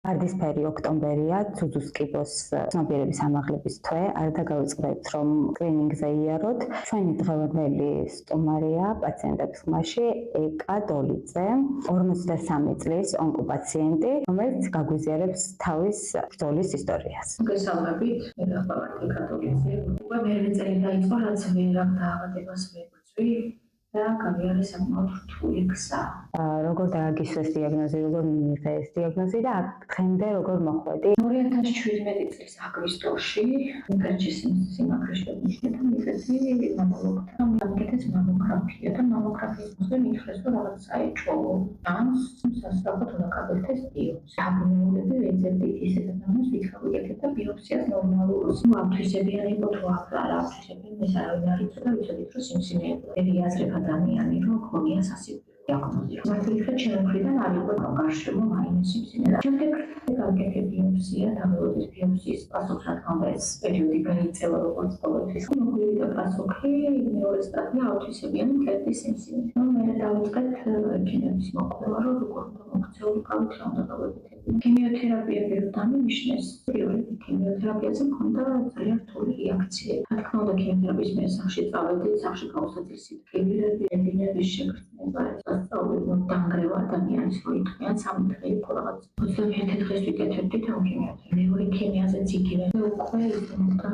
ვარდისფერი ოქტომბერია, ძუძუს კიბოს ცნობიერების ამაღლების თვე. არ დაგავიწყდეთ, რომ კლინინგზე იაროთ. ჩვენი დღევანდელი სტუმარია პაციენტების ხმაში ეკა დოლიძე, 53 წლის ონკოპაციენტი, რომელიც გაგვიზიარებს თავის ბრძოლის ისტორიას. მოგესალმებით, მე ვარ ეკა დოლიძე. უკვე მერვე წელი დაიწყო, რაც ვერ აქ დაავადებას ვებრძვი. და გავიარე საკმაოდ რთული გზა. როგორ დააგისვეს დიაგნოზი, როგორ მიიღეს ეს დიაგნოზი და დღემდე როგორ მოხვედი? 2017 წლის აგვისტოში ინფექციის სიმაღლეში მიშნეთა მიწეთი მამოლოგთან მაკეთეს მამოგრაფია და მამოგრაფიის მოხდა მითხრეს, რომ რაღაც საეჭვო დანს სასწრაფოდ უნდა გაკეთდეს ბიოპსია. აბნეულები ვეძებდით ისედაც ამას ვითხოვიეთ და ბიოპსიას ნორმალურს. ამთვისებიანი იყო თუ არა ამთვისებიანი ეს არავინ არ იცოდა, ვიცოდით რომ სიმსივნეა. ერიაზრებ ადამიანი რომ ქონია სასიკვდილო დიაგნოზი. მართლაც ჩემი მხრიდან არ იყო გარშემო მაინც სიმსივნე. შემდეგ გავაკეთე ბიოპსია, დაველოდი ბიოპსიის პასუხს, რადგან ეს პერიოდი გაიწევა როგორც ყოველთვის. მოგვივიდა პასუხი მეორე სტადია ავთვისებიანი მკერდის სიმსივნე. მე დავიწყეთ ექიმების მოყოლა, რომ როგორ უნდა მოქცეულიყავით, რა უნდა გავაკეთებინათ. ქიმიოთერაპიები რომ დამიმიშნეს, პირველი ქიმიოთერაპიაზე მქონდა ძალიან რთული რეაქციები. რა თქმა უნდა, ქიმიოთერაპიის მესახში წავედით, სახში გაუსაძილს სიტკბილები, ედინების შეგრძნება, სასწავლებლო დანგრევა ადამიანის რო იყვნენ, 3 დღე იყო რაღაც 21 დღეს ვიკეთებდით ამ ქიმიოთერაპიას. მეორე ქიმიაზეც იგივე. უკვე ისმოდა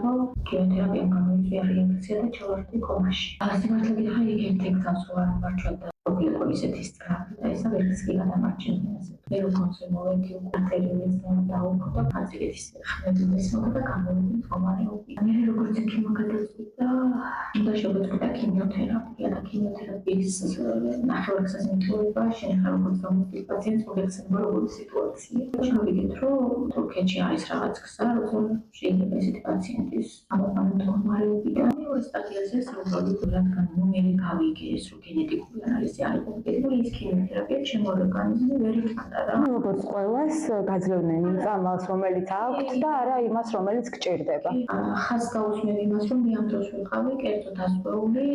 ქიმიოთერაპია გამოიწვია რეაქცია და ჩავარდი კომაში. ასე მართლა გიხარ იქ ერთ-ერთს ვარ მარჩვენდა. იყო ისეთი სწრაფი და ესა ვერც კი გადამარჩენია. მე როგორც მოვედი უკრტერიმის დაუხო და ფაზილეთის ხმების მოკდა და გამოვიდი მდგომარეობი. მე როგორც ექიმა გადაწყვიტა, უნდა შევეწყდა ქიმიოთერაპია და ქიმიოთერაპიის ნახევარგზასმიტყველება შენახა როგორც გამოდი პაციენტს მოგეხსენება როგორი სიტუაცია. შევიდეთ რომ თურქეთში არის რაღაც გზა, როგორ შეიძლება ესეთი პაციენტის ამოყვანა მდგომარეობიდან. მეორე სტადიაზე საუბრობთ რადგან ნომერი გავიგეს რომ გენეტიკური ანალიზი არ იყო მოკიდებული, ის ქიმიოთერაპია ჩემო ორგანიზმზე ვერ იხდა რა. როგორც ყველას გაძლევდნენ იმ წამალს, რომელიც აქვთ და არა იმას, რომელიც გჭირდება. ხაზს გაუსმევ იმას, რომ მე ამ დროს ვიყავი კერძო დასწრებული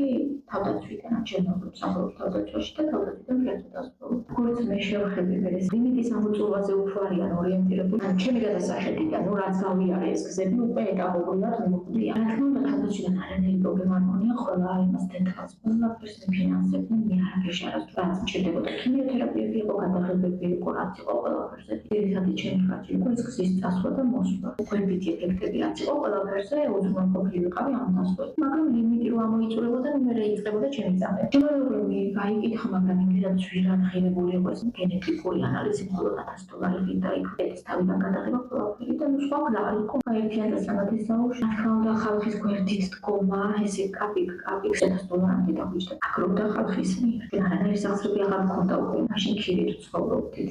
თავდაცვიდან, ჩემობრ სამყაროს თავდაცვაში და თავდაცვიდან კერძო დასწრებული. როგორც მე შევხედე ეს ლიმიტის ამოწურვაზე უფრო არიან ორიენტირებული. ჩემი გადასახედიდან, ნუ რაც გავიარე ეს გზები უკვე ეტაპობრივად მოხდია. რა თქმა უნდა, თავდაცვიდან არანაირი პრობლემა არ მქონია, ყველა იმას დეტალს, ყველაფერს ფინანსებდნენ, მე არაფერში არასდროს მჭირდებოდა. ქიმიოთერაპიები იყო გადაღებები, იყო რაც იყო ყველაფერზე. ერთადერთი ჩემი ხარჯი იყო ეს გზის წასვლა და მოსვლა. კვებითი ეფექტები რაც იყო ყველაფერზე უზრუნველყოფილი ვიყავი ამ დასწრებით. მაგრამ ლიმიტი რომ ამოიწურებოდა, მე რა იწყებოდა ჩემი წამები. შემოვლები გაიკითხა, მაგრამ იმედად ვერ აღიღებული იყო ეს გენეტიკური ანალიზი, მხოლოდ $1000 და იქ ეს თავიდან გადაღება ყველაფერი და ნუ სხვა გზა არ იყო. ერთიან და სამათის საუბრში. რა თქმა უნდა, ხალხის გვერდით დგომა, ესე კაპიკ $1000 დაგვიჭდა. აკრობდა ხალხის მიერ. არანაირი სახსრები აღარ მქონდა უკვე. მაშინ ქირით ცხოვრობდით.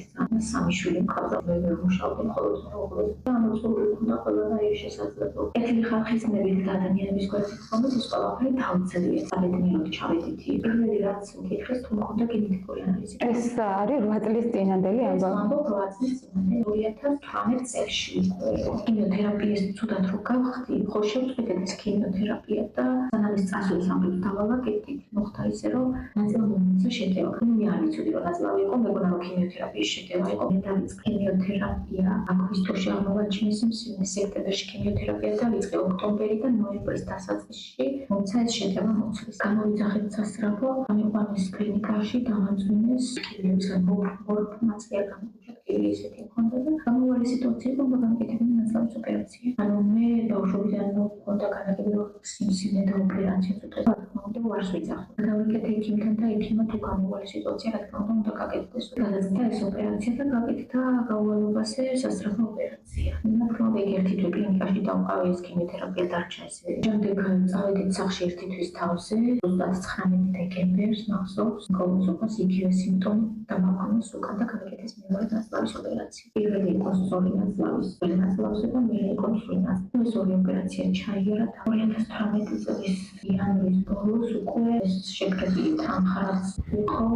სამი შვილი მყავდა, მე ვერ მუშაობდი, მხოლოდ მეუღლე და ამოწურვილი მქონდა ყველანაირი შესაძლებლობა. კეთილი ხალხის ნებით და ადამიანების გვერდით დგომით ის ყველაფერი დავწერია. საბედნიეროდ ჩავედით. პირველი რაც მკითხეს, თუ მქონდა გენეტიკური ანალიზი. ეს არის 8 წლის წინანდელი ამბავი. ამბობ 8 წლის წინანდელი 2018 წელს. ქიმიოთერაპიის ცუდად რო გავხდი, ხო შევწყვეტეთ ეს ქიმიოთერაპია და ანალიზის წასვლის ამბებს დავავაკეთეთ. მოხდა ისე, რომ ნაწილობრივ შეტევა. მე არ ვიცოდი რომ ნაწილავი იყო, მეგონა რომ ქიმიოთერაპიის შეტევა იყო. მე დავიწყე ქიმიოთერაპია აგვისტოში აღმოაჩინეს სიმსივნე, სექტემბერში ქიმიოთერაპია დავიწყე, ოქტომბერი და ნოემბრის დასაწყისში მოცა ეს შეტევა მოცლის. გამოვიძახეთ სასწრაფო, ამიყვანეს კლინიკაში, დამამძღვინეს ქიმიოთერაპიის მორფმაცია გამოუჩათ, კიდე ისეთი მქონდა და გამოვალი სიტუაცია იყო, რომ გამიკეთებინა ნაწლავის ოპერაცია. ანუ მე ბავშვობიდან მქონდა განაგები რომ სიმსივნე და ოპერაცია წუთას ვარს ვიძახო. დავიკეთე ექიმთან და ექიმა თუ გამოვალი სიტუაცია, რა თქმა უნდა, უნდა გაკეთდეს. გადაწყდა ეს ოპერაცია და გაკეთდა გაუვალობაზე სასწრაფო ოპერაცია. რა თქმა უნდა, ერთი თვე კლინიკაში დავყავი, ეს ქიმიოთერაპია დარჩა ესე. შემდეგ წავედით სახლში ერთი თვის თავზე, 29 დეკემბერს მახსოვს, გოლოსოფას იგივე სიმპტომი დამაყენეს უკან და გაკეთეს მეორე ნაწლავის ოპერაცია. პირველი იყო სწორი ნაწლავის, პირველი ნაწლავზე და მეორე იყო მსხვილი ნაწლავი. ეს ორი ოპერაცია ჩაიარა 2018 წლის იანვრის ბოლოს უკვე ეს შეკრებილი თანხაც იყო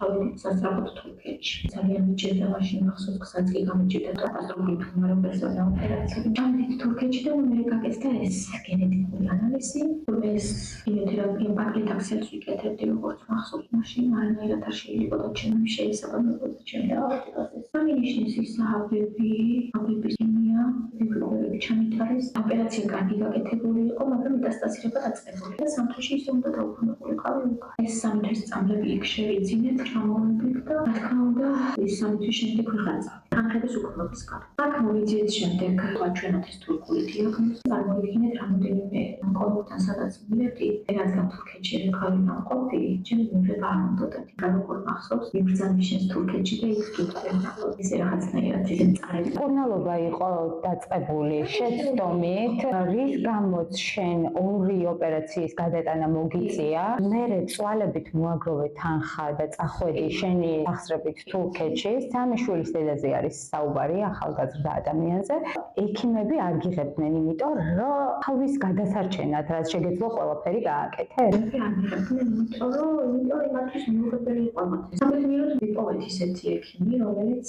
ჩავედით სასწრაფოდ თურქეთში. ძალიან მიჭირდა მაშინ მახსოვს გზაც კი გამიჭირდა კატასტროფული მდგომარეობაზე ოპერაციები. ჩავედით თურქეთში და მე გაკეთდა ეს გენეტიკური ანალიზი. ეს იმუნოთერაპია პაკლიტაქსელს ვიკეთებდი როგორც მახსოვს მაშინ არანაირად არ შეიძლება და ჩემი შეესაბამებოდა ჩემი ავტობუსზე. სამინიშნის ისაბები, აბების ქიმია, ვიბლოები ჩამიტარეს. ოპერაცია კარგი გაკეთებული იყო, მაგრამ მეტასტაზირება დაწყებული და სამთვეში ისე უნდა დაუბრუნებულიყავი უკან. ეს სამი თვის წამლები იქ შევიძინეთ, ჩამოვიდნენ და რა თქმა უნდა, ეს სამი თვის შემდეგ ვიღარ წავით. თანხების უქმობის გარდა. აქ მოვიძიეთ შემდეგ ვაჩვენოთ ეს თურქული დიაგნოზი. წარმოიდგინეთ რამოდენიმე ონკოლოგთან სადაც მივედი, რადგან თურქეთში რეკავი ნამყოფი, ჩემი მიღება არ უნდოდა. როგორ მახსოვს, მიბრძანდი შენს თურქეთში და იქ გიქცევდა. ისე რაღაცნაირად ისე წარები. მკურნალობა იყო დაწყებული შეცდომით, რის გამოც შენ ორი ოპერაციის გადატანა მოგიწია, მერე წვალებით მოაგროვე თანხა და წახვედი შენი სახსრებით თურქეთში, სამი შვილის დედაზე არის საუბარი, ახალგაზრდა ადამიანზე. ექიმები არ გიღებდნენ, იმიტომ რომ თავის გადასარჩენად, რაც შეგეძლო ყველაფერი გააკეთე. არ გიღებდნენ, იმიტომ რომ იმათვის მიუღებელი იყო მათი. სამეცნიეროდ ვიპოვეთ ისეთი ექიმი, რომელიც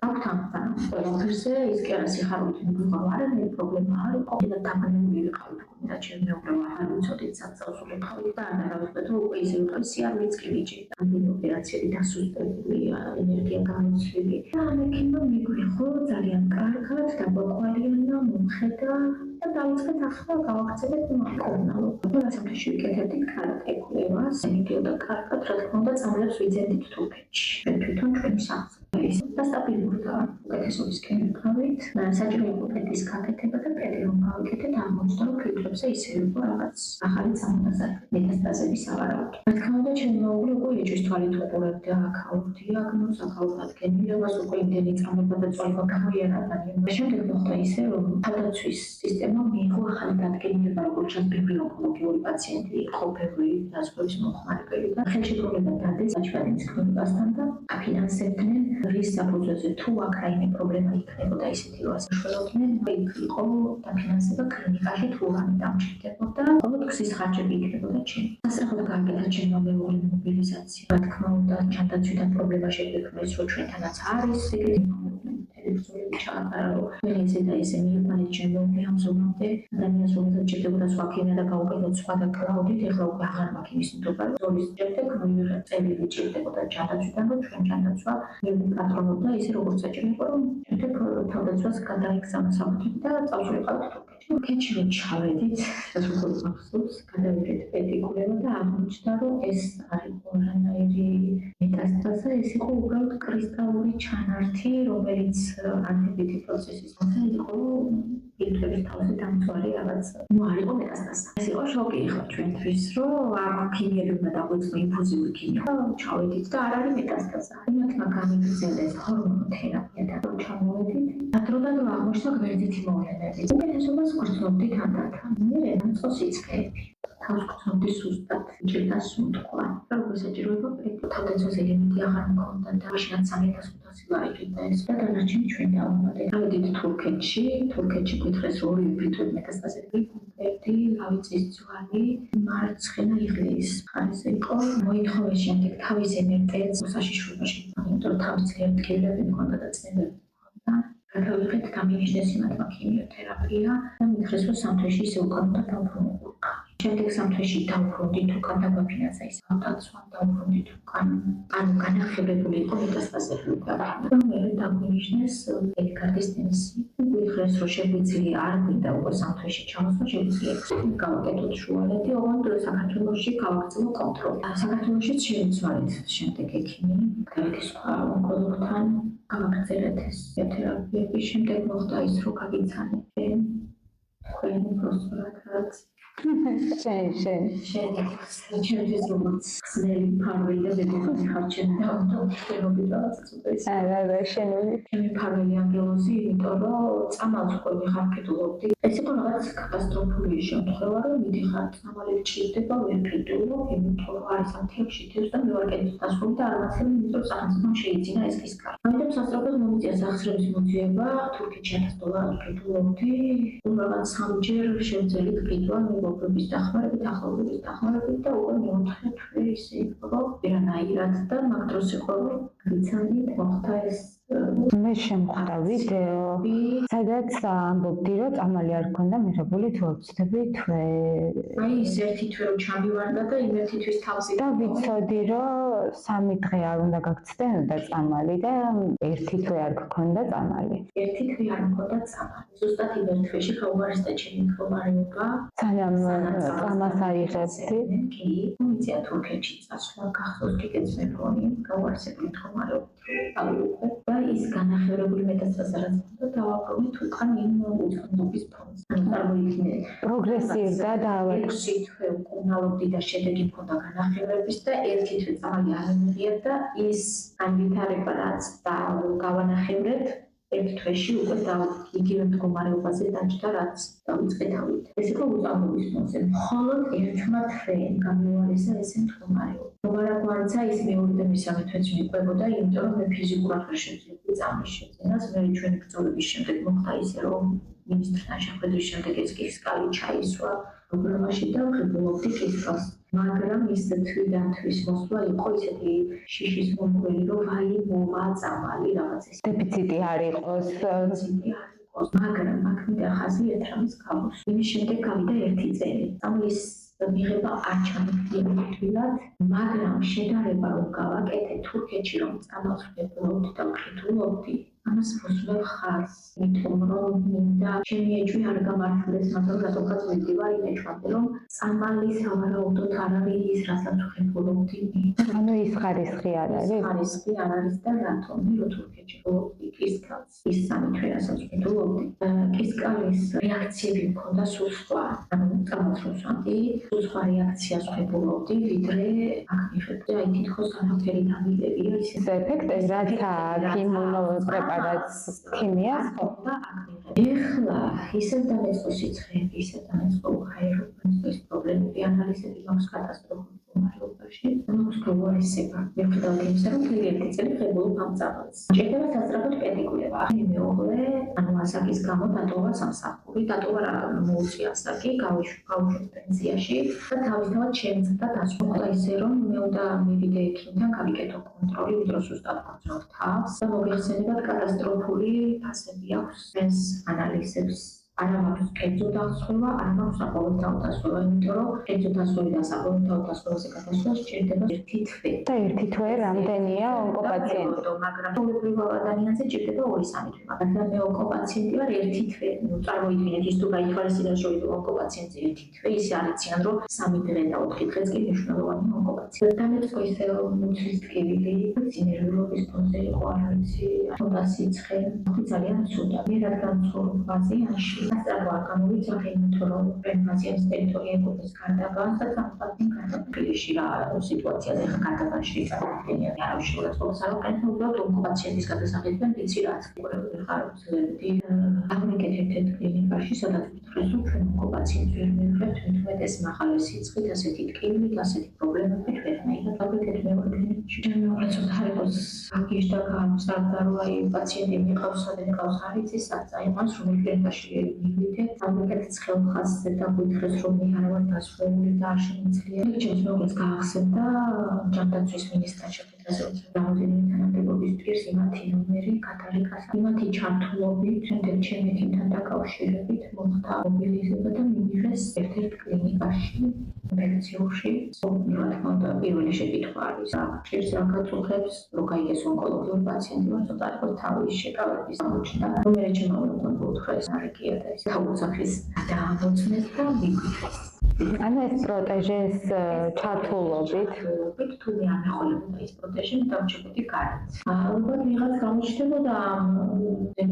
აქვთ ამბა ყველაფერზე, ის კი არა სიხარულით მიგვიყვება, არანაირი პრობლემა არ იყო. და დაბანებული ვიყავით, და ჩემი მეუღლემა არ უწოდეთ საწაულზე თავი და ანარავებდა, რომ უკვე ისე ვიყავ სიარულიც კი მიჭირდა. ამ ოპერაციები დასუსტებული, ენერგია გამოცვლილი. და ამ ექიმმა მიგვიხო ძალიან კარგად, დაგვაყვალიანა, მომხედა და დავიწყეთ ახლა გავაგრძელეთ მკურნალობა. როდესაც ვიკეთებდით კარატე კვლევას, მიდიოდა კარგად, რა თქმა უნდა, წამლებს ვიძენდით თურქეთში. თვითონ ჩვენი სახსრები. და სტაბილურდა უკეთესობისკენ ვიყავით. საჭირო იყო პედის გაკეთება და პედი რომ გავიკეთეთ, აღმოჩნდა, რომ ფილტრებზე ისე იყო რაღაც ახალი სამონაზრე მეტასტაზები სავარაუდოდ. რა თქმა უნდა, ჩემი მეუღლე უკვე ეჭვის თვალით უყურებდა აქაურ დიაგნოზს, აქაურ დადგენილებას, უკვე იმდენი წამება და წვალება გამოიარა ადამიანმა. შემდეგ მოხდა ისე, რომ თავდაცვის სისტემა მიიღო ახალი დადგენილება, როგორც ჩანს, ბევრი ონკოლოგიური პაციენტი იყო, ბევრი დასკვნის მომხმარებელი და ხელშეკრულება დადეს საჭიროების ქრონიკასთან და აფინანსებდნენ რის საფუძველზე თუ აქ რაიმე პრობლემა იქნებოდა ისეთი რომ ასაშველოდნენ, იქ იყო დაფინანსება კლინიკაში თუ რამე დამჭირდებოდა, მხოლოდ ქსის ხარჯები იქნებოდა ჩემი. სასწრაფოდ გააკეთა ჩემმა მეუღლემ მობილიზაცია. რა თქმა უნდა, ჩანდაცვიდან პრობლემა შეგვექმნეს, რომ ჩვენთანაც არის ეგეთი ტელევიზორები ჩაატარა, რომ ესე და ესე მიიყვანეთ ჩემი მეუღლე ამ ზომამდე, ადამიანს რომელსაც ჭირდებოდა სხვა ქიმია და გავუყენოთ სხვა და კლაუდით, ეხლა უკვე აღარ მაქვს იმის ნდობა, რომ ზოლის შემდეგ მივიღეთ წელი ჭირდებოდა ჩანდაცვიდან, რომ ჩვენ ჩანდაცვა პატრონობდა ისე როგორც საჭირო იყო, რომ შემდეგ თავდაცვას გადაიგზავნა საფრთხით და წავშურიყავთ თურქეთში. თურქეთში რომ ჩავედით, როგორც მახსოვს, გადავიდეთ პედიკულება და აღმოჩნდა, რომ ეს არ იყო არანაირი მეტასტაზა, ეს იყო უბრალოდ კრისტალური ჩანართი, რომელიც არდებითი პროცესის მომხდარი იყო ფილტრების თავზე დამწვარი რაღაც. არ იყო მეტასტაზა. ეს იყო შოკი ხა ჩვენთვის, რომ ამ ქიმიები უნდა დაგვეწყო ინფუზიური ქიმია. ჩავედით და არ არის მეტასტაზა. იმათმა გამიგრძელეს ჰორმონოთერაპია და ჩამოვედით. დრო აღმოჩნდა გვერდითი მოვლენები. უკეთესობას გვრძნობდით ანდართან. მე რამწოს იწქები. თავს გვცნობდი სუსტად, ჭირდა სუნთქვა. როგორ საჭიროება თავდაცვის ელემენტი აღარ მქონდა და მაშინაც 3500 ლარი ჭირდა ეს და დანარჩენი ჩვენ დავამატეთ. გავედით თურქეთში გითხრეს რომ ორივე ფილტრები მეტასტაზები კონკრეტი რავიწის ძვალი მარცხენა იღლის მხარეზე იყო. მოითხოვეს შემდეგ თავის MRT-ს საშიშროებაში, იმიტომ რომ თავის ძლიერი ტკივილები მქონდა და წნებები მქონდა. გადავიღეთ გამინიშნეს იმათმა ქიმიოთერაპია და მითხრეს რომ სამთვეში ისე უკან უნდა დავბრუნებულიყავი. შემდეგ სამთვეში დავბრუნდით უკან და გვაფინანსა ის ავტაცვა, დავბრუნდით უკან, ანუ განახლებებული იყო მეტასტაზები უკან. და მე დაგვინიშნეს პედიკარდის ტენსი. მითხრეს რომ შეგვიძლია არ გვინდა უკვე სამთვეში ჩამოსვლა, შეგვიძლია გავაკეთოთ შუალედი, ოღონდ საქართველოში გავაგრძელო კონტროლი. საქართველოშიც შევიცვალეთ შემდეგ ექიმი, გავედი სხვა ონკოლოგთან, გავაგრძელეთ ეს თერაპიები, შემდეგ მოხდა ის რომ გაგიცანეთ თქვენ პროსპერატად. ჩემთვის როგორც ხსნელი მფარველი და ბედნიერი ხარჩენი დავდობ რაღაცა ცოტა ის. ჩემი მფარველი ანგელოზი, იმიტომ რომ წამალს უკვე ვიხარკეტულობდი. ეს იყო რაღაც კატასტროფული შემთხვევა, რომ მიდიხარ წამალები ჭირდება, ვერ ფიტულობ, იმიტომ რომ არის ათებში თევზს და მე ვარ კეთილ დასრულდა და არ მაცემ, იმიტომ რომ სახელმწიფომ შეიძინა ეს ის კარი. ამიტომ სასწრაფოდ მომიწია სახსრების მოძიება, თურქეთში $1000 ფიტულობდი, რაღაც სამჯერ შევძელით ფიტვა, მეგობრობის დახმარებით და უკვე მეოთხე თვე ისე იყო, რომ ვერანაირად და მაგ დროს იყო, რომ ვიცანით მოხდა ეს მე შემხვდა ვიდეო, სადაც ამბობდი, რომ წამალი არ გქონდა მიღებული თუ ვცდები თვე. აი ის ერთი თვე რომ ჩამივარდა და იმ ერთი თვის თავზე და ვიცოდი, რომ 3 დღე არ უნდა გაგცდენოდა წამალი და ერთი თვე არ გქონდა წამალი. ერთი თვე არ მქონდა წამალი. ზუსტად იმ ერთ თვეში გაუარესდა ჩემი მდგომარეობა. სანამ წამას აიღებდი. კი, მიწია თურქეთში წასვლა, გახსოვს კიდეც მე ფონი, გაუარესებული მდგომარეობით დავიღე და ის განახევრებული მეტაცას რაც მქონდა დავაბრუნე თუკან იმ უწყნობის ფონს. წარმოიდგინე პროგრესივდა და ექვსი თვე უკმაყოფილდი და შედეგი მქონდა განახევრების და ერთი თვე წამალი არ მივიღია და ის განვითარება რაც გავანახევრეთ ერთ თვეში უკვე იგივე მდგომარეობაზე დაჯდა რაც დავიწყეთავით. ეს იყო უწამობის ფონზე. მხოლოდ ერთმა თვემ გამოვარესა ეს მდგომარეობა. მოგარაგვარცა ის მეორე და მესამე თვეც მიყვებოდა, იმიტომ რომ მე ფიზიკურად ვერ შევძლებდი წამლის შეძენას. მე ჩვენი ბრძოლების შემდეგ მოხდა ისე, რომ მინისტრთან შეხვედრის შემდეგ ეს კისკალი ჩაისვა პროგრამაში და ვღებულობდი კისკალს. მაგრამ ის თვიდან თვის მოსვლა იყო ისეთი შიშის მომკველი, რომ აი მოვა წამალი რაღაც ეს დეფიციტი არ იყოს. მაგრამ აქ მინდა ხაზი ერთ რამის გავუშვი. იმის შემდეგ გავიდა ერთი წელი. წამლის მიღება არ ჩამიგდია თვითონ, მაგრამ შედარება რომ გავაკეთე თურქეთში რომ წამალს ვღებულობდი და ვხეთულობდი, ამას მოსვლა ხარს, იმიტომ რომ მინდა ჩემი ეჭვი არ გამართლდეს, მაგრამ რატომღაც მივდივარ იმ ეჭვამდე, რომ წამალი სავარაუდოდ არ არის ის, რასაც ვღებულობდი. ანუ ის ხარისხი არ არის? ხარისხი არ არის და რატომ? მე რო თურქეთში ვღებულობდი კისკალს, ის 3 თვე რასაც ვღებულობდი, კისკალის რეაქციები მქონდა სულ სხვა. ანუ წამალს რომ სვამდი, სულ სხვა რეაქციას ვღებულობდი, ვიდრე აქ მივხვდი, აი თითქოს არაფერი დამილებია ის ეფექტი, რაც აქვს იმუნოპრეპარატს ქიმიას ხო? და ეხლა ისევ დამეწყო სიცხეები, ისევ დამეწყო უხაერობის პრობლემები, ანალიზები მაქვს კატასტროფულ მდგომარეობაში. მაქვს გაუარესება. მიუხედავად იმისა, რომ მთელი ერთი წელი ვღებულობ ამ წამალს. ჭირდება სასწრაფოდ პედიკულება. მეუღლე, ანუ ასაკის გამო დატოვა სამსახური, დატოვა რა მოუწია ასაკი, გავუშვა პენსიაში და თავისთავად შემწყდა დასვლა ისე, რომ მე უნდა მივიდე ექიმთან, გავიკეთო კონტროლი, ვიდრე ზუსტად ვქონტროლ თავს და მოგეხსენებათ კატასტროფული ფასები აქვს ეს ანალიზებს. არა მაქვს კერძო დასხება, არა მაქვს საყოველთაო დასხება, იმიტომ რომ კერძო დასხები და საყოველთაო დასხებაზე გადასვლა სჭირდება ერთი თვე. და ერთი თვე რამდენია ონკოპაციენტი? მაგრამ ყოველდღიურ ადამიანზე ჭირდება 2-3 თვე. მაგრამ მე ონკოპაციენტი ვარ ერთი თვე. წარმოიდგინეთ ის თუ გაითვალისწინებს რომ ონკოპაციენტზე ერთი თვე, ისე არ იციან რომ 3 დღე და 4 დღეც კი მნიშვნელოვანია ონკოპაცია. დამეწყო ისე რომ მუცლის ტკივილი, ნერვიულობის ფონზე იყო არ ვიცი, და სიცხე, ძალიან ცუდა. მე რადგან ცხოვრობ აზიაში ასწავლა არ გამოვიძახე, იმიტომ რომ პენსიის ტერიტორია ეკუთვნის გარდაბანს და სამწუხაროდ გარდაბანში რა სიტუაციაზე გარდაბანში წარმოქმნილია არავის შეურაცხყოფას არ აქვს, უბრალოდ ონკოპაციენტის გადასახადიდან ვიცი რაც ყოველდღიურ ხარჯებდი. ამერიკეთ ერთ-ერთ კლინიკაში, სადაც ვიტყვის რომ ჩვენ ონკოპაციენტს ვერ მივიღებთ, თუმცა ეს მაღალი სიცხით, ასეთი ტკივილით, ასეთი პრობლემებით ვერანაირად ამერიკეთ მეორე კლინიკაში. ჩემი უყურესო თარიღოს აგიშ და გამსარდა რომ აი პაციენტი მიყავს, სადაც ყავს არ იცი, საწაიმას რომელ კლინიკაში მივიდეთ, ამერიკეთის ხელხასზე და გითხრეს რომ მე არ ვარ დასვეული და არ შემიძლია. ჩემს მეუღლეს გაახსენდა ჯანდაცვის მინისტრთან შეხვედრაზე, რამდენიმე თანამდებობის პირს იმათი ნომერი კატალიკას, იმათი ჩართულობით, შემდეგ ჩემი ექიმთან დაკავშირებით მოხდა მობილიზება და მივიღეს ერთ-ერთ კლინიკაში, ინფექციურში. რა თქმა უნდა, პირველი შეკითხვა არის, რა ჭირს რა გაწუხებს, რო გაიგეს ონკოლოგიური პაციენტი ვარ, ცოტა იყოს თავის შეკავების აღმოჩნდა. მე ჩემო უთხრეს არიგია და ის თავუცახის დაამოწმეს და მიგვიდეს. ანუ ეს პროტეჟეს ჩართულობით თუ მე არ მეხოლებოდა ის პროტეჟი, დავჭებოდი გარეთ. ალბათ ვიღაც გამოჩნდებოდა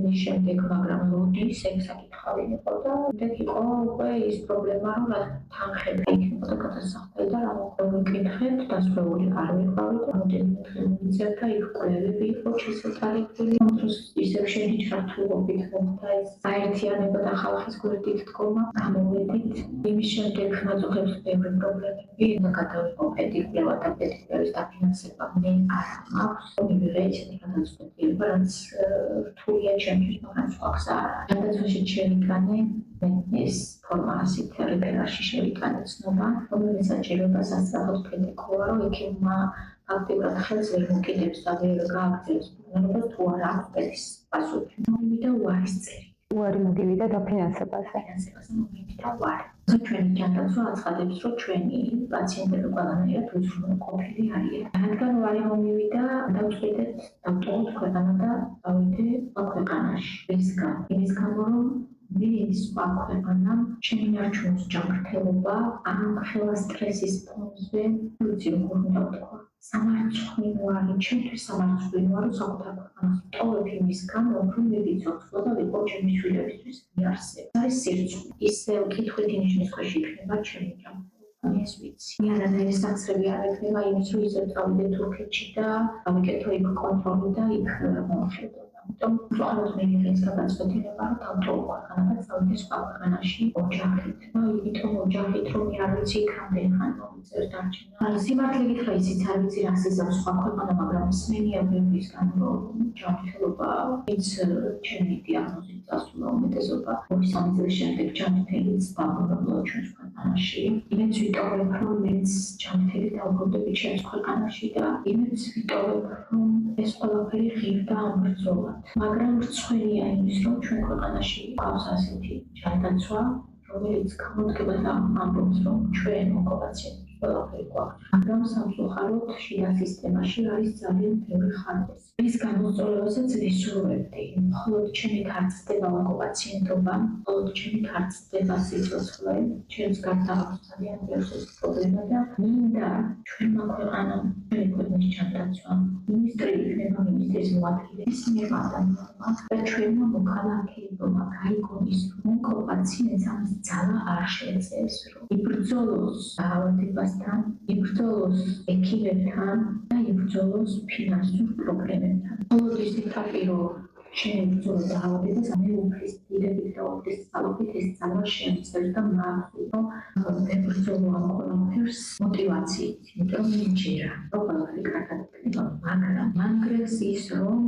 მის შემდეგ, მაგრამ როდის ეგ საკითხავი იყო და ეგ იყო უკვე ის პრობლემა, რომ რა თანხები იქნებოდა გადასახადი და რა მოკითხეთ, დასვეული არ ვიყავით, რამდენიმე დღე მივიწერთ და იქ კვლევები იყო შესაძლებელი. ამ დროს ისევ შედი ჩართულობით მოხდა ეს აერთიანება და ხალხის გვერდით დგომა, გამოვედით. იმის შემდეგ მაწუხებს ბევრი პრობლემები და გადავიყო პედიკულება და პედიკულების დაფინანსება. მე არ მაქვს მივიღე ისეთი გადაწყვეტილება, რაც რთულია ჩემთვის, მაგრამ სხვა გზა არ არის. გადაწყვეტილება შევიტანე ეს ფორმა ასეთ რეპერაში შევიტანე ცნობა, რომელიც საჭიროება სასწრაფოდ კრიტიკულა, რომ ექიმმა აქტიურად ხელს ვერ მოკიდებს და ვერ გააგრძელებს მდგომარეობას თუ არა აქვს პერის პასუხი. მოვიდა უარის წერი. უარი მოგივიდა დაფინანსებაზე. ფინანსებაზე მოვიდა უარი. ჩვენი ჯანდაცვა აცხადებს, რომ ჩვენი პაციენტები ყველანაირად უზრუნველყოფილი არიან. რადგან უარი მომივიდა, დავწყვეტეთ დავტოვოთ ქვეყანა და დავიდე ქვეყანაში. იმის გამო, რომ მე სხვა ქვეყანამ შემინარჩუნოს ჯანმრთელობა ამ ხელა სტრესის ფონზე, ვიცი როგორ უნდა ვთქვა. სამარცხვინოა, ჩემთვის სამარცხვინოა, რომ საკუთარ ქვეყანას ვტოვებ იმის გამო, რომ მე ვიცოცხლო და ვიყო ჩემი შვილებისთვის მიარსება. არის სირცხვი. ისევ კითხვით ინიშნის ქვეშ იქნება ჩემი ჯანმრთელობა. ეს ვიცი. მე არანაირი სახსრები არ ექნება იმის, რომ ისევ წავიდე თურქეთში და გავიკეთო იქ კონტროლი და იქ მომხედო. ამიტომ უბრალოდ მე მიღეს გადაწყვეტილება, რომ დავტოვო ქვეყანა და წავიდე სხვა ქვეყანაში ოჯახით. და იმიტომ ოჯახით, რომ მე არ ვიცი იქ რამდენი ხანი მომიწევს დარჩენა. სიმართლე გითხრა, ისიც არ ვიცი რას იზამს სხვა ქვეყანა, მაგრამ მსმენია ბევრისგან, რომ ჯანმრთელობა, ვინც ჩემი დიაგნოზით დასრულა უმეტესობა 2-3 წლის შემდეგ ჯანმრთელიც დაბრუნებულა ჩვენს ქვეყანაში. იმედს ვიტოვებ, რომ მეც ჯანმრთელი დავბრუნდები ჩემს ქვეყანაში და იმედს ვიტოვებ, რომ ეს ყველაფერი ღირდა ამბრძოლად. მაგრამ რცხვენია იმის, რომ ჩვენ ქვეყანაში გვყავს ასეთი ჯანდაცვა, რომელიც გამოდგება და ამბობს, რომ ჩვენ ონკოპაციენტებს ყველაფერი გვაქვს. მაგრამ სამწუხაროდ შიდა სისტემაში არის ძალიან ბევრი ხარჯი. ის გამოსწორებასაც ვისურვებდი. მხოლოდ ჩემით არ წდება ონკოპაციენტობა, მხოლოდ ჩემით არ წდება სიცოცხლე, ჩემს გარდა აქვს ძალიან ბევრი პრობლემა და მინდა ჩვენმა ქვეყანამ, ჩვენი ქვეყნის ჯანდაცვა, მინისტრი იქნება მინისტრის მოადგილეს მიერ მადანმა და ჩვენმა მოქალაქეებმა გაიგონოს, რომ ონკოპაციენტს ამის ძალა არ შეეძლებს, რომ იბრძოლოს დაავადებასთან, იბრძოლოს ექიმებთან და იბრძოლოს ფინანსურ პრობლემებთან. მხოლოდ ის ეტაპი, რომ შეებრძოლო დაავადებას, მე უფლის დიდებით და უფლის ძალობით ეს ძალა შეემწევს და მაქვს, რომ ებრძოლო ამ ყველაფერს მოტივაციით, იმიტომ რომ მიჯერა, რომ ყველაფერი კარგად იქნება, მაგრამ მანგრევს ის, რომ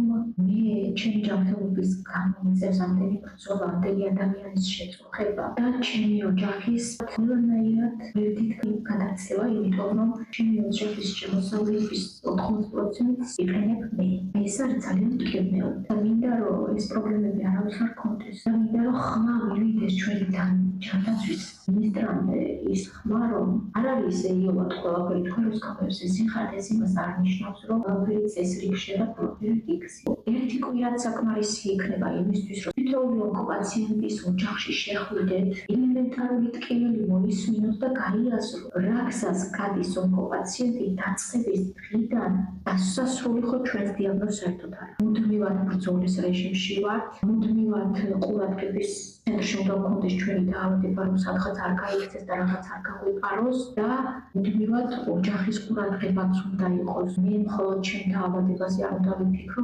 მე ჩემი ჯანმრთელობის გამო მიწევს ამდენი ბრძოლა, ამდენი ადამიანის შეწუხება და ჩემი ოჯახის ყველანაირად ვერდითი გადაცევა, იმიტომ რომ ჩემი ოჯახის შემოსავლების 80%-ს იყენებ მე. ეს არის ძალიან მტკივნეული და მინდა რომ ეს პრობლემები არავის არ კონდეს და მინდა რომ ხმა მივიდეს ჩვენთან ჯანდაცვის მინისტრამდე ის ხმა რომ არ არის ეიოლად ყველაფერი თქვენ რუსკაფებს სიხართ ეს იმას არ ნიშნავს რომ ყველაფერი წესრიგში და ყველაფერი იქცი. ერთი კვირაც საკმარისი იქნება იმისთვის რომ თითოეული ონკოპაციენტის ოჯახში შეხვიდეთ, ელემენტარული ტკივილი მოისმინოთ და გაიაზრო რა გზას გადის ონკოპაციენტი დაწყების დღიდან დასასრული ხო ჩვენს დიაგნოზს საერთოდ არა. მუდმივად ბრძოლის რეჟიმში ვართ, მუდმივად ყურადღების ცენტრში უნდა ვქონდეს ჩვენი დაავადება, რომ სადღაც არ გაიქცეს და რაღაც არ გაგვეპაროს და მუდმივად ოჯახის ყურადღებაც უნდა იყოს. მე მხოლოდ ჩემ დაავადებაზე არ უნდა ვიფიქრო,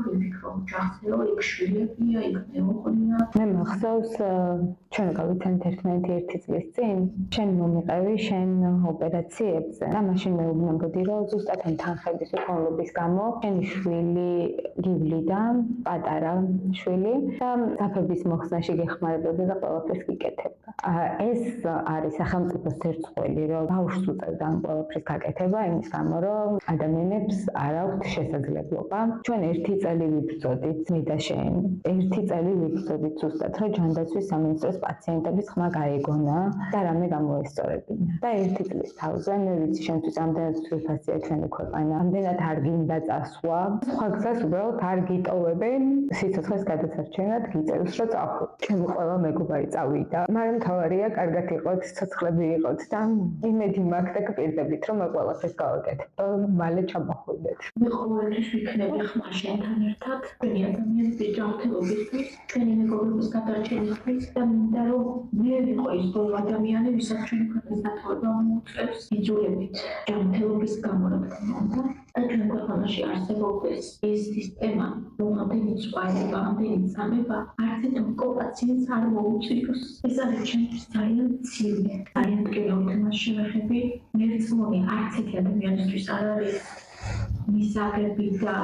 ოჯახზე, რომ იქ შვილებია, იქ მეუღლეა. მე მახსოვს, ჩვენ გავიცანით ერთმანეთი 1 წლის წინ, შენ მომიყევი შენ ოპერაციებზე და მაშინ მეუბნებოდი, რომ ზუსტად ამ თანხების უქონლობის გამო შენი შვილი გივლიდა, პატარა შვილი და საფების მოხსნაში გეხმარებოდა და ყველაფერს გიკეთებდა. ეს არის სახელმწიფოს ცერცხველი, რომ ბავშვს უწევდა ამ ყველაფრის გაკეთება, იმის გამო, რომ ადამიანებს არ აქვთ შესაძლებლობა. ჩვენ 1 წელი ვიბრძოდით, მე და შენ. 1 წელი ვიბრძოდით ზუსტად, რომ ჯანდაცვის სამინისტროს პაციენტების ხმა გაეგონა და რამე გამოესწორებინა. და 1 წლის თავზე მე ვიცი შენთვის ამდენად სრულფასია ჩვენი ქვეყანა, ამდენად არ გინდა წასვლა. სხვა გზას უბრალოდ არ გიტოვებენ სიცოცხლის გადასარჩენად გიწევს, რომ წახვიდე. ჩემი ყველა მეგობარი წავიდა, მაგრამ თავარია კარგად იყოთ, სიცოცხლები იყოთ და იმედი მაქვს და გპირდებით, რომ მე ყველაფერს გავაკეთებ. მალე ჩამოხვიდეთ. მე ყოველთვის ვიქნები ხმა შენთან ერთად, ჩვენი ადამიანების ჯანმრთელობისთვის, ჩვენი მეგობრობის გადარჩენისთვის და მინდა რომ მე ვიყო ის ბოლო ადამიანი, ვისაც ჩვენი ქვეყნის დათხოვება მოუწევს იძულებით ჯანმრთელობის გამორაგდა და ჩვენ ქვეყანაში არსებობდეს ის სისტემა, რომ ამდენი წვაება, ამდენი წამება არც ერთ ონკოპაციენტს არ მოუწიოს. ეს არის ჩემთვის ძალიან მცირე, ძალიან მტკივნეულ თემას შევეხები. მე ვწმობ, არც ერთი ადამიანისთვის არ არის მისაღები და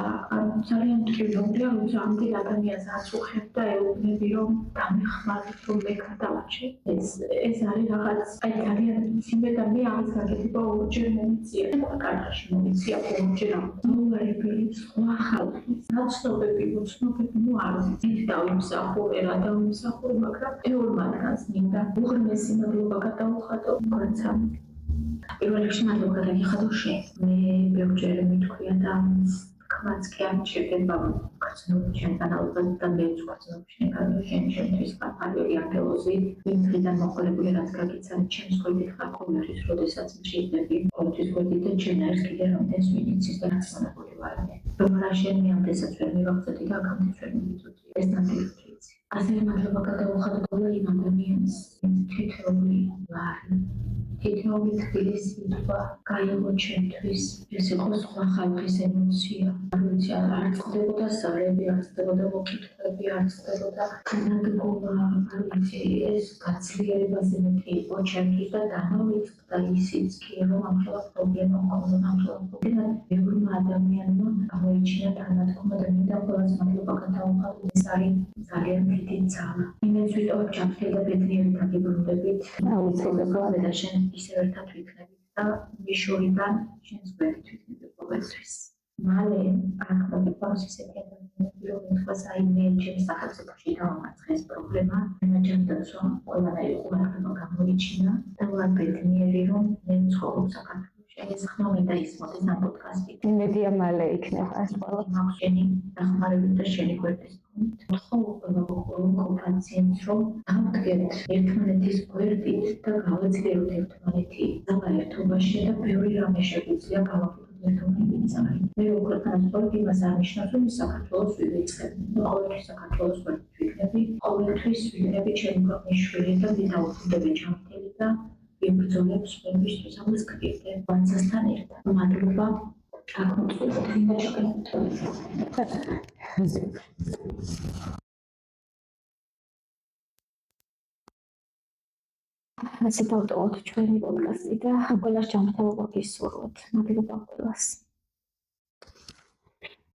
ძალიან ტკივილია, როცა ამდენ ადამიანს აწუხებ და ეუბნები, რომ დამეხმარეთ, რომ მე გადავარჩე. ეს არის რაღაც ძალიან მძიმე და მე ამის გაკეთება ორჯერ მომიწია. კარაში მომიწია ორჯერ. მოუარებელი სხვა ხალხის ნაცნობები, უცნობები არ ვიცით დავიმსახურე, რა დავიმსახურე, მაგრამ ეულ მათგანს მინდა უღრმესი მადლობა გადავუხატო მოგცემ. პირველ რიგში მადლობა გადაგიხადო შენ. მე ბევრჯერ მითქვია და ხმაც კი არ მჭირდება გაცნობა შენთან ალბათ და მე ვცხოვრობ შენთან შემთხვევით პარტნიორი ანგელოზი იმ დღიდან მოყოლებული რაც გაგიცანი ჩემს ხვედით ხარ ყოველთვის როდესაც მჭირდები ყოველთვის ხვედით და ჩემ არის კიდე რამდენს ვინიცის და რაცმონებული ვარ მე რომ რა შენ მიამდესაც ვერ მივახცეთი და აქამდე ვერ მივიწოდი ეს ნამდვილად ასე მადლობა გადავუხადო ყოველ იმ ადამიანს თითოეული ვარ თითოეული თბილის სიტყვა გაიგო ჩემთვის ეს იყო სხვა ხალხის ემოცია არ ვიცი არ წყდებოდა სარები არ წყდებოდა მოკითხები არ წყდებოდა განადგომა არ ვიცი ეს გაცილიერებაზე მეტი იყო ჩემთვის და დამოვიწყდა ისიც კი რომ ამხელად პრობლემა მქონდა ამხელად პრობლემა ბევრმა ადამიანმა გამოიჩინა თანადგომა და მინდა ყველას მადლობა გადავუხადო ეს არის ძალიან დიდი ძალა იმენს ვიტოვებ ჯანმრთელი და ბედნიერი დაგიბრუნდებით აუცილებლად და შენ ისევ ერთად ვიქნებით და მიშორიდან შენს გვერდით ვიქნებით ყოველთვის მალე აქ მოგიყვანოს ისეთი ადამიანები რომ ეხლა აი მე ჩემს სახელმწიფოში დავამარცხე ეს პრობლემა იმაჯანდაცვა ყველანაირი ყურადღება გამოიჩინა და ვარ ბედნიერი რომ მე ვცხოვრობ საქართველოში ეს ხმა მინდა ისმოდეს ამ პოდკასტით იმედია მალე იქნება ეს ყველა მაქვს შენი დახმარებით და შენი გვერდის ხო კომპანიებს რომ დავდგეთ ერთმანეთის გვერდით და გავაძლიეროთ ერთმანეთი ძალა ერთობაში და ბევრი რამე შეგვიძლია გავაკეთოთ ერთმანეთის ძალით. მე როგორ განსხვავებით იმას არ ნიშნავს რომ საქართველოს ვივიწყებ. ყოველთვის საქართველოს გვერდით ვიქნები, ყოველთვის ვიქნები ჩემი ქვეყნის შვილი და მე დავუბრუნდები ჯანმრთელი და ვიბრძოლებ სხვებისთვის ამას გკეთებ ბანცასთან ერთად. მადლობა აკონტროლოთ ასე დავტოვოთ ჩვენი პოდკასტი და ყველას ჯანმრთელობა გისურვოთ. მადლობა ყველას.